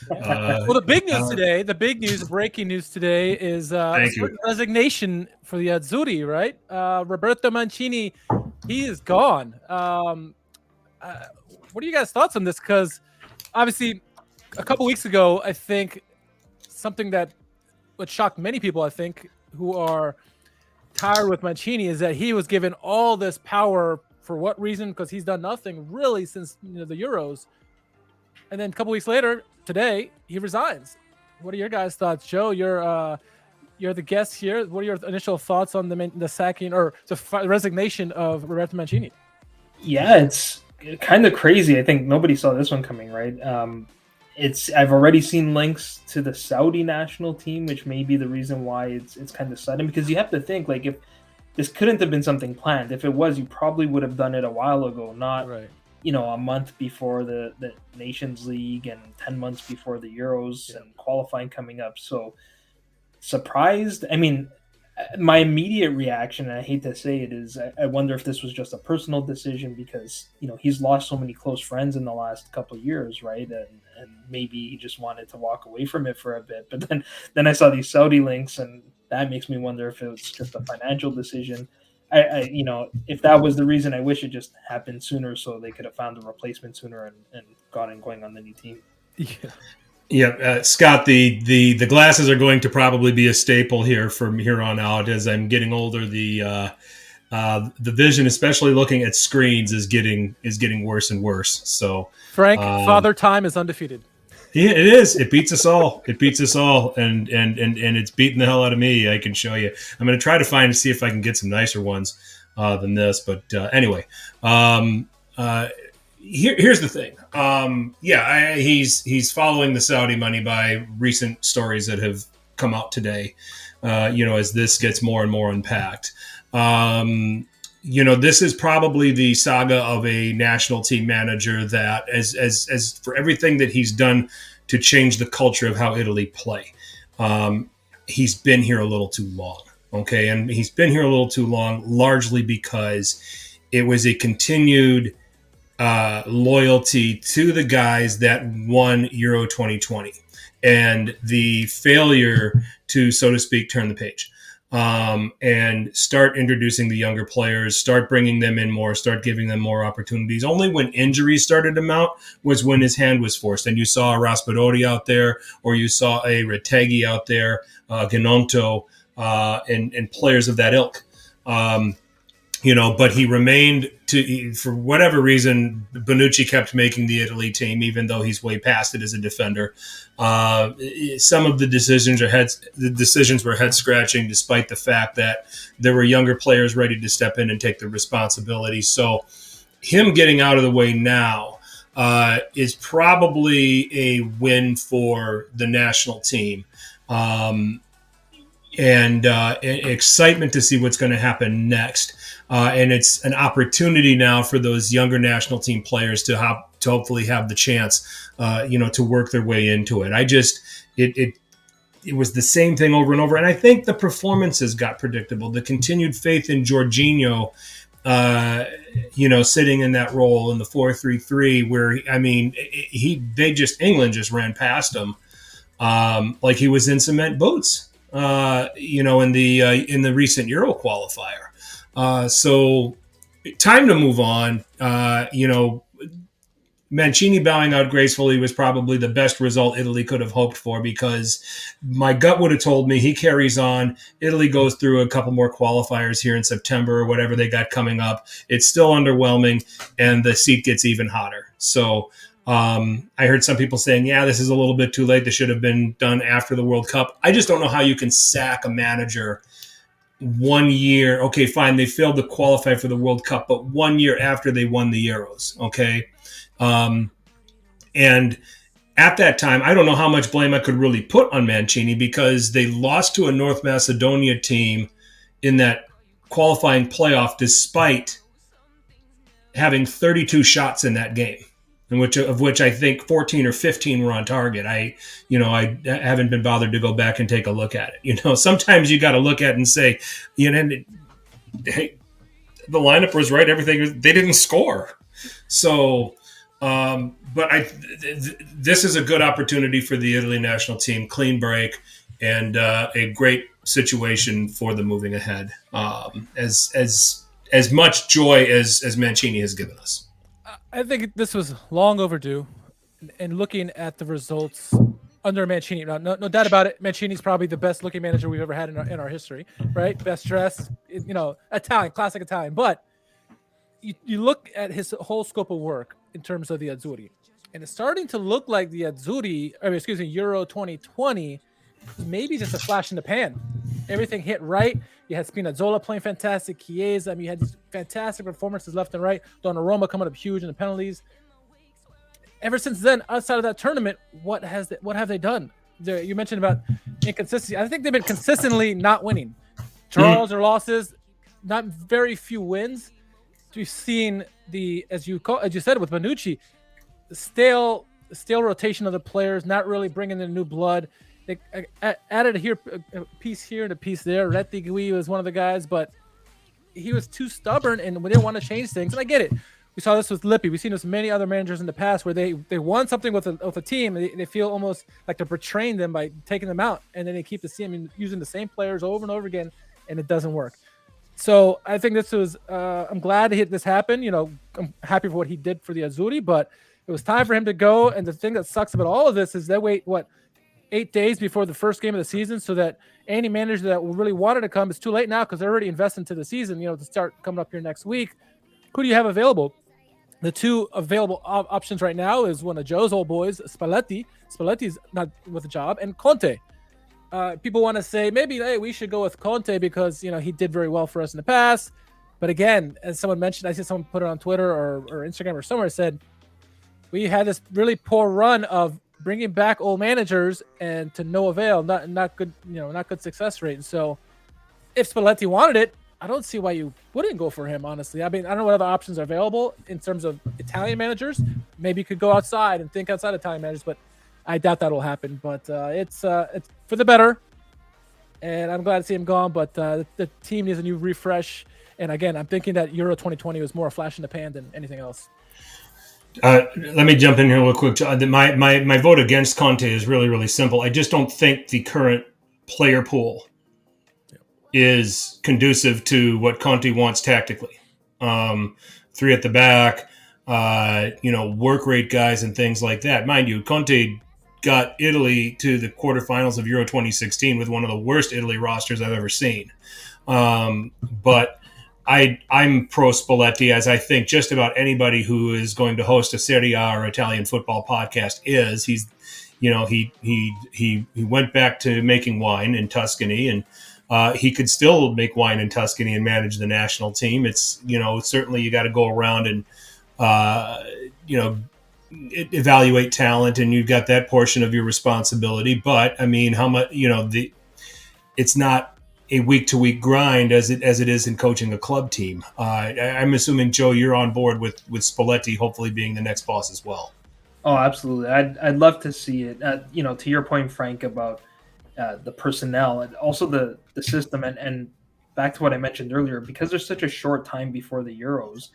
Well, the big news, breaking news today is Thank you. resignation for the Azzurri, right? Roberto Mancini, he is gone. Uh, what are you guys' thoughts on this? Because obviously, a couple weeks ago, I think something that would shock many people, I think, who are tired with Mancini, is that he was given all this power for what reason? Because he's done nothing really since the Euros, and then a couple weeks later, today he resigns. What are your guys' thoughts, Joe? You're the guest here. What are your initial thoughts on the sacking or the resignation of Roberto Mancini? Yeah, it's kind of crazy. I think nobody saw this one coming, right? It's I've already seen links to the Saudi national team, which may be the reason why it's kind of sudden. Because you have to think, like, if this couldn't have been something planned. If it was, you probably would have done it a while ago, not Right. a month before the Nations League and 10 months before the Euros and qualifying coming up. So surprised. I mean, my immediate reaction, and I hate to say it, is I wonder if this was just a personal decision because he's lost so many close friends in the last couple of years, right? And maybe he just wanted to walk away from it for a bit. But then I saw these Saudi links, and that makes me wonder if it was just a financial decision. If that was the reason, I wish it just happened sooner so they could have found a replacement sooner and gotten going on the new team. Yeah. Yeah, Scott, the glasses are going to probably be a staple here from here on out. As I'm getting older, the vision, especially looking at screens, is getting worse and worse. So, Frank, Father Time is undefeated. Yeah, it is. It beats us all. It beats us all, and it's beating the hell out of me. I can show you. I'm going to try to see if I can get some nicer ones than this. But anyway, here's the thing. He's following the Saudi money by recent stories that have come out today. As this gets more and more unpacked. This is probably the saga of a national team manager that, as for everything that he's done to change the culture of how Italy play, he's been here a little too long. Okay, and he's been here a little too long, largely because it was a continued loyalty to the guys that won Euro 2020 and the failure to, so to speak, turn the page. And start introducing the younger players, start bringing them in more, start giving them more opportunities. Only when injuries started to mount was when his hand was forced. And you saw a Raspadori out there, or you saw a Retegui out there, Ginonto, and players of that ilk. But he remained for whatever reason, Bonucci kept making the Italy team, even though he's way past it as a defender. Some of the decisions were head scratching, despite the fact that there were younger players ready to step in and take the responsibility. So him getting out of the way now is probably a win for the national team. And excitement to see what's going to happen next. And it's an opportunity now for those younger national team players to hopefully have the chance, to work their way into it. It was the same thing over and over. And I think the performances got predictable. The continued faith in Jorginho, sitting in that role in the 4-3-3, where, England just ran past him like he was in cement boots. In the recent Euro qualifier. So time to move on. Mancini bowing out gracefully was probably the best result Italy could have hoped for, because my gut would have told me he carries on. Italy goes through a couple more qualifiers here in September or whatever they got coming up. It's still underwhelming, and the seat gets even hotter. So I heard some people saying, yeah, this is a little bit too late. This should have been done after the World Cup. I just don't know how you can sack a manager 1 year. Okay, fine. They failed to qualify for the World Cup, but 1 year after they won the Euros. Okay. And at that time, I don't know how much blame I could really put on Mancini, because they lost to a North Macedonia team in that qualifying playoff, despite having 32 shots in that game. Of which I think 14 or 15 were on target. I haven't been bothered to go back and take a look at it. Sometimes you got to look at it and say, hey, the lineup was right. Everything, they didn't score. So but this is a good opportunity for the Italy national team. Clean break and a great situation for the moving ahead. As much joy as Mancini has given us. I think this was long overdue. And looking at the results under Mancini, no doubt about it, Mancini's probably the best looking manager we've ever had in our history, right? Best dressed, Italian, classic Italian. But you look at his whole scope of work in terms of the Azzurri, and it's starting to look like the Euro 2020 maybe just a flash in the pan. Everything hit right. You had Spinazzola playing fantastic. Chiesa. You had these fantastic performances left and right. Donnarumma coming up huge in the penalties. Ever since then, outside of that tournament, what have they done? You mentioned about inconsistency. I think they've been consistently not winning. Draws or losses, not very few wins. We've seen as you said with Bonucci, the stale rotation of the players, not really bringing in new blood. They added a piece here and a piece there. Retigui was one of the guys, but he was too stubborn and we didn't want to change things. And I get it. We saw this with Lippi. We've seen this with many other managers in the past where they won something with a team. And they feel almost like they're betraying them by taking them out. And then they keep using the same players over and over again, and it doesn't work. So I think this was I'm glad this happened. I'm happy for what he did for the Azzurri, but it was time for him to go. And the thing that sucks about all of this is they wait, 8 days before the first game of the season, so that any manager that really wanted to come, it's too late now because they're already invested into the season, to start coming up here next week. Who do you have available? The two available options right now is one of Joe's old boys, Spalletti. Spalletti's not with a job, and Conte. People want to say maybe, hey, we should go with Conte because, he did very well for us in the past. But again, as someone mentioned, I see someone put it on Twitter or Instagram or somewhere, said we had this really poor run of bringing back old managers and to no avail, not good, not good success rate. And so if Spalletti wanted it, I don't see why you wouldn't go for him, honestly. I mean, I don't know what other options are available in terms of Italian managers. Maybe you could go outside and think outside Italian managers, but I doubt that will happen. But it's for the better, and I'm glad to see him gone. But the team needs a new refresh. And again, I'm thinking that Euro 2020 was more a flash in the pan than anything else. Let me jump in here real quick. My vote against Conte is really, really simple. I just don't think the current player pool is conducive to what Conte wants tactically. 3 at the back, work rate guys and things like that. Mind you, Conte got Italy to the quarterfinals of Euro 2016 with one of the worst Italy rosters I've ever seen. But I'm pro Spalletti, as I think just about anybody who is going to host a Serie A or Italian football podcast is. He went back to making wine in Tuscany, and he could still make wine in Tuscany and manage the national team. It's certainly you got to go around and evaluate talent, and you've got that portion of your responsibility. But I mean, how much it's not a week-to-week grind as it is in coaching a club team. I'm assuming, Joe, you're on board with Spalletti hopefully being the next boss as well. Oh, absolutely. I'd love to see it. To your point, Frank, about the personnel and also the system, and back to what I mentioned earlier, because there's such a short time before the Euros,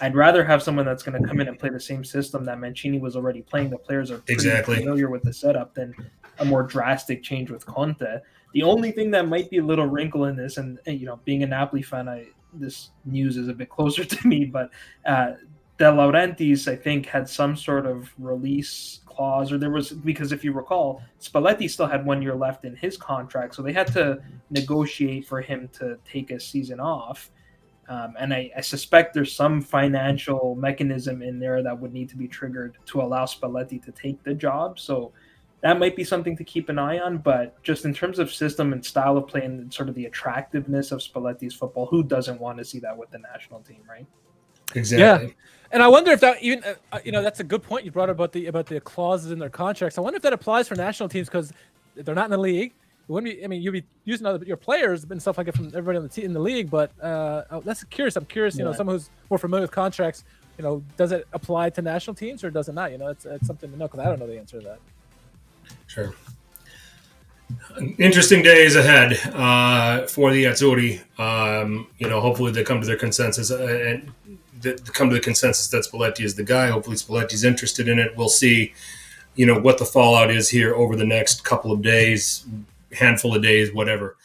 I'd rather have someone that's going to come in and play the same system that Mancini was already playing. The players are pretty familiar with the setup than a more drastic change with Conte. The only thing that might be a little wrinkle in this, and being a Napoli fan, this news is a bit closer to me, but De Laurentiis, I think, had some sort of release clause, or there was, because if you recall, Spalletti still had 1 year left in his contract, so they had to negotiate for him to take a season off. And I suspect there's some financial mechanism in there that would need to be triggered to allow Spalletti to take the job. So that might be something to keep an eye on. But just in terms of system and style of play and sort of the attractiveness of Spalletti's football, who doesn't want to see that with the national team, right? Exactly. Yeah. And I wonder if that even, that's a good point you brought about the clauses in their contracts. I wonder if that applies for national teams because they're not in the league. It wouldn't be, you'd be using your players and stuff like it from everybody in the league. But that's curious. I'm curious, someone who's more familiar with contracts, does it apply to national teams or does it not? It's something to know because I don't know the answer to that. Sure. Interesting days ahead for the Azzurri. Hopefully they come to their consensus. And come to the consensus that Spalletti is the guy. Hopefully Spalletti's interested in it. We'll see, what the fallout is here over the next couple of days, handful of days, whatever.